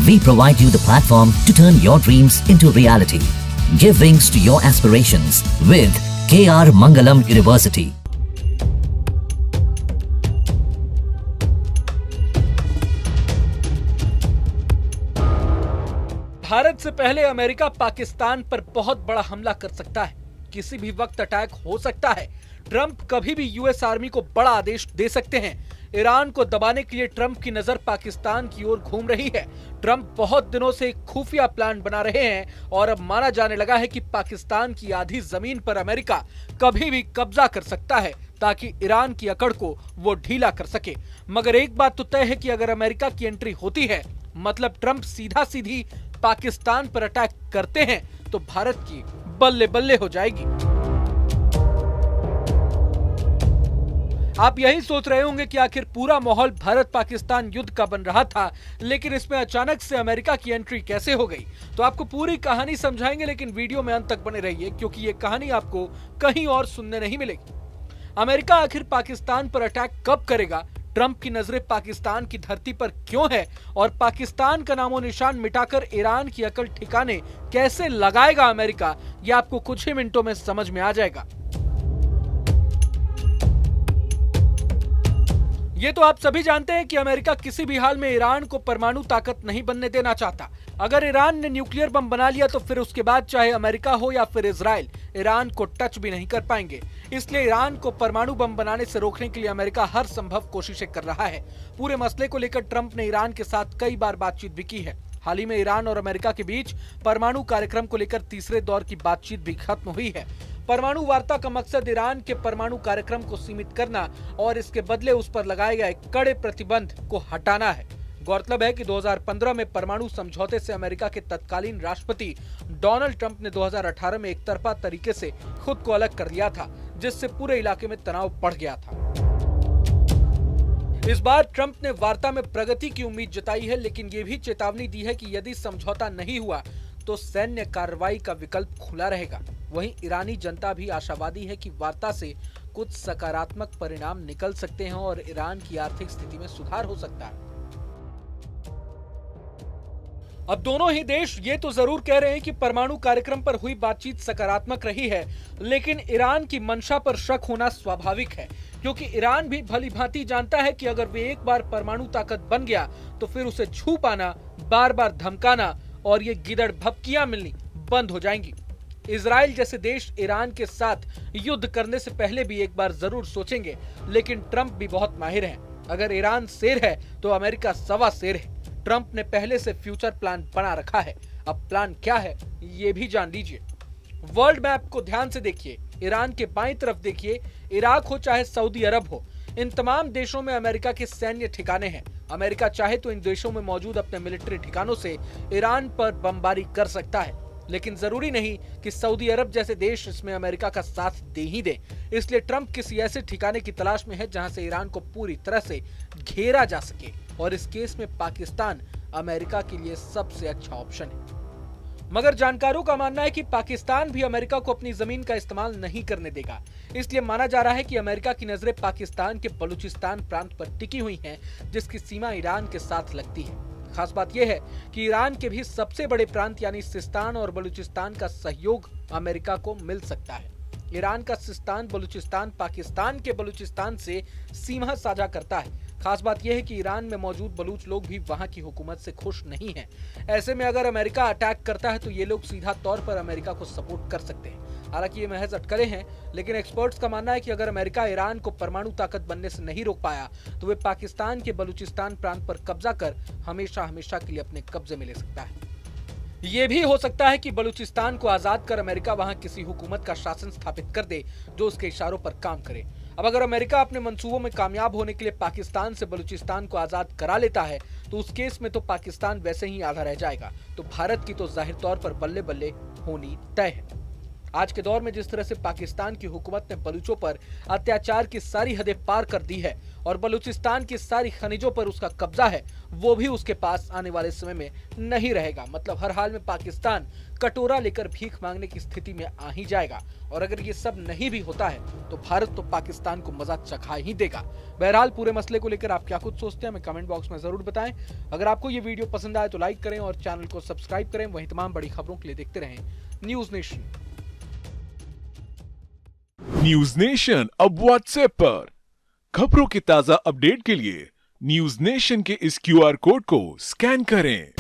We provide you the platform to turn your dreams into reality. Give wings to your aspirations with KR Mangalam University. Bharat से पहले America Pakistan पर बहुत बड़ा हमला कर सकता है। किसी भी वक्त अटैक हो सकता है। ट्रंप कभी भी यूएस आर्मी को बड़ा आदेश दे सकते हैं। ईरान को दबाने के लिए ट्रंप की नजर पाकिस्तान की ओर घूम रही है। ट्रंप बहुत दिनों से एक खुफिया प्लान बना रहे हैं और अब माना जाने लगा है कि पाकिस्तान की आधी जमीन पर अमेरिका कभी भी कब्जा कर सकता है ताकि ईरान की अकड़ को वो ढीला कर सके। मगर एक बात तो तय है कि अगर अमेरिका की एंट्री होती है, मतलब ट्रंप सीधा सीधी पाकिस्तान पर अटैक करते हैं, तो भारत की बल्ले बल्ले हो जाएगी। आप यही सोच रहे होंगे कि आखिर पूरा माहौल भारत पाकिस्तान युद्ध का बन रहा था, लेकिन इसमें अचानक से अमेरिका की एंट्री कैसे हो गई। तो आपको पूरी कहानी समझाएंगे, लेकिन वीडियो में अंत तक बने रहिए क्योंकि ये कहानी आपको कहीं और सुनने नहीं मिलेगी। अमेरिका आखिर पाकिस्तान पर अटैक कब करेगा, ट्रंप की नजरें पाकिस्तान की धरती पर क्यों है और पाकिस्तान का नामो निशान मिटाकर ईरान की अकल ठिकाने कैसे लगाएगा अमेरिका, ये आपको कुछ ही मिनटों में समझ में आ जाएगा। ये तो आप सभी जानते हैं कि अमेरिका किसी भी हाल में ईरान को परमाणु ताकत नहीं बनने देना चाहता। अगर ईरान ने न्यूक्लियर बम बना लिया तो फिर उसके बाद चाहे अमेरिका हो या फिर इजराइल, ईरान को टच भी नहीं कर पाएंगे। इसलिए ईरान को परमाणु बम बनाने से रोकने के लिए अमेरिका हर संभव कोशिशें कर रहा है। पूरे मसले को लेकर ट्रंप ने ईरान के साथ कई बार बातचीत भी की है। हाल ही में ईरान और अमेरिका के बीच परमाणु कार्यक्रम को लेकर तीसरे दौर की बातचीत भी खत्म हुई है। परमाणु वार्ता का मकसद ईरान के परमाणु कार्यक्रम को सीमित करना और इसके बदले उस पर लगाए गए कड़े प्रतिबंध को हटाना है। गौरतलब है कि 2015 में परमाणु समझौते से अमेरिका के तत्कालीन राष्ट्रपति डोनाल्ड ट्रंप ने 2018 में एक तरफा तरीके से खुद को अलग कर लिया था, जिससे पूरे इलाके में तनाव बढ़ गया था। इस बार ट्रंप ने वार्ता में प्रगति की उम्मीद जताई है, लेकिन ये भी चेतावनी दी है कि यदि समझौता नहीं हुआ तो सैन्य कार्रवाई का विकल्प खुला रहेगा। वहीं ईरानी जनता भी आशावादी है कि वार्ता से कुछ सकारात्मक परिणाम निकल सकते हैं और ईरान की आर्थिक स्थिति में सुधार हो सकता है। अब दोनों ही देश ये तो जरूर कह रहे हैं कि परमाणु कार्यक्रम पर हुई बातचीत सकारात्मक रही है, लेकिन ईरान की मंशा पर शक होना स्वाभाविक है, क्योंकि ईरान भी भली भांति जानता है कि अगर वे एक बार परमाणु ताकत बन गया तो फिर उसे छू पाना, बार बार धमकाना और ये गिदड़ भपकियां मिलनी बंद हो जाएंगी। इजराइल जैसे देश ईरान के साथ युद्ध करने से पहले भी एक बार जरूर सोचेंगे, लेकिन ट्रंप भी बहुत माहिर हैं। अगर ईरान शेर है तो अमेरिका सवा शेर है। ट्रंप ने पहले से फ्यूचर प्लान बना रखा है। अब प्लान क्या है ये भी जान लीजिए। वर्ल्ड मैप को ध्यान से देखिए। ईरान के बाईं तरफ देखिए, इराक हो चाहे सऊदी अरब हो, इन तमाम देशों में अमेरिका के सैन्य ठिकाने हैं। अमेरिका चाहे तो इन देशों में मौजूद अपने मिलिट्री ठिकानों से ईरान पर बमबारी कर सकता है, लेकिन जरूरी नहीं कि सऊदी अरब जैसे देश इसमें अमेरिका का साथ दे ही दे। इसलिए ट्रंप किसी ऐसे ठिकाने की तलाश में है जहां से ईरान को पूरी तरह से घेरा जा सके, और इस केस में पाकिस्तान अमेरिका के लिए सबसे अच्छा ऑप्शन है। मगर जानकारों का मानना है कि पाकिस्तान भी अमेरिका को अपनी जमीन का इस्तेमाल नहीं करने देगा। इसलिए माना जा रहा है कि अमेरिका की नजरें पाकिस्तान के बलूचिस्तान प्रांत पर टिकी हुई हैं, जिसकी सीमा ईरान के साथ लगती है। खास बात यह है कि ईरान के भी सबसे बड़े प्रांत यानी सिस्तान और बलूचिस्तान का सहयोग अमेरिका को मिल सकता है। ईरान का सिस्तान बलूचिस्तान पाकिस्तान के बलूचिस्तान से सीमा साझा करता है। खास बात यह है कि ईरान में मौजूद बलूच लोग भी वहां की हुकूमत से खुश नहीं हैं। ऐसे में अगर अमेरिका अटैक करता है तो ये लोग सीधा तौर पर अमेरिका को सपोर्ट कर सकते हैं। हालांकि ये महज अटकलें हैं, लेकिन एक्सपर्ट्स का मानना है कि अगर अमेरिका ईरान को परमाणु ताकत बनने से नहीं रोक पाया तो वे पाकिस्तान के बलूचिस्तान प्रांत पर कब्जा कर हमेशा हमेशा के लिए अपने कब्जे में ले सकता है। ये भी हो सकता है कि बलूचिस्तान को आजाद कर अमेरिका वहां किसी हुकूमत का शासन स्थापित कर दे जो उसके इशारों पर काम करे। अब अगर अमेरिका अपने मंसूबों में कामयाब होने के लिए पाकिस्तान से बलूचिस्तान को आजाद करा लेता है तो उस केस में तो पाकिस्तान वैसे ही आधा रह जाएगा, तो भारत की तो जाहिर तौर पर बल्ले बल्ले होनी तय है। आज के दौर में जिस तरह से पाकिस्तान की हुकूमत ने बलूचों पर अत्याचार की सारी हदें पार कर दी है और बलूचिस्तान की सारी खनिजों पर उसका कब्जा है, वो भी उसके पास आने वाले समय में नहीं रहेगा। मतलब हर हाल में पाकिस्तान कटोरा लेकर भीख मांगने की स्थिति में आ ही जाएगा। और अगर ये सब नहीं भी होता है तो भारत तो पाकिस्तान को मजा चखा ही देगा। बहरहाल पूरे मसले को लेकर आप क्या कुछ सोचते हैं हमें कमेंट बॉक्स में जरूर बताएं। अगर आपको ये वीडियो पसंद आए तो लाइक करें और चैनल को सब्सक्राइब करें। वहीं तमाम बड़ी खबरों के लिए देखते रहें न्यूज नेशन। न्यूज नेशन अब व्हाट्सएप पर खबरों के ताजा अपडेट के लिए न्यूज नेशन के इस QR कोड को स्कैन करें।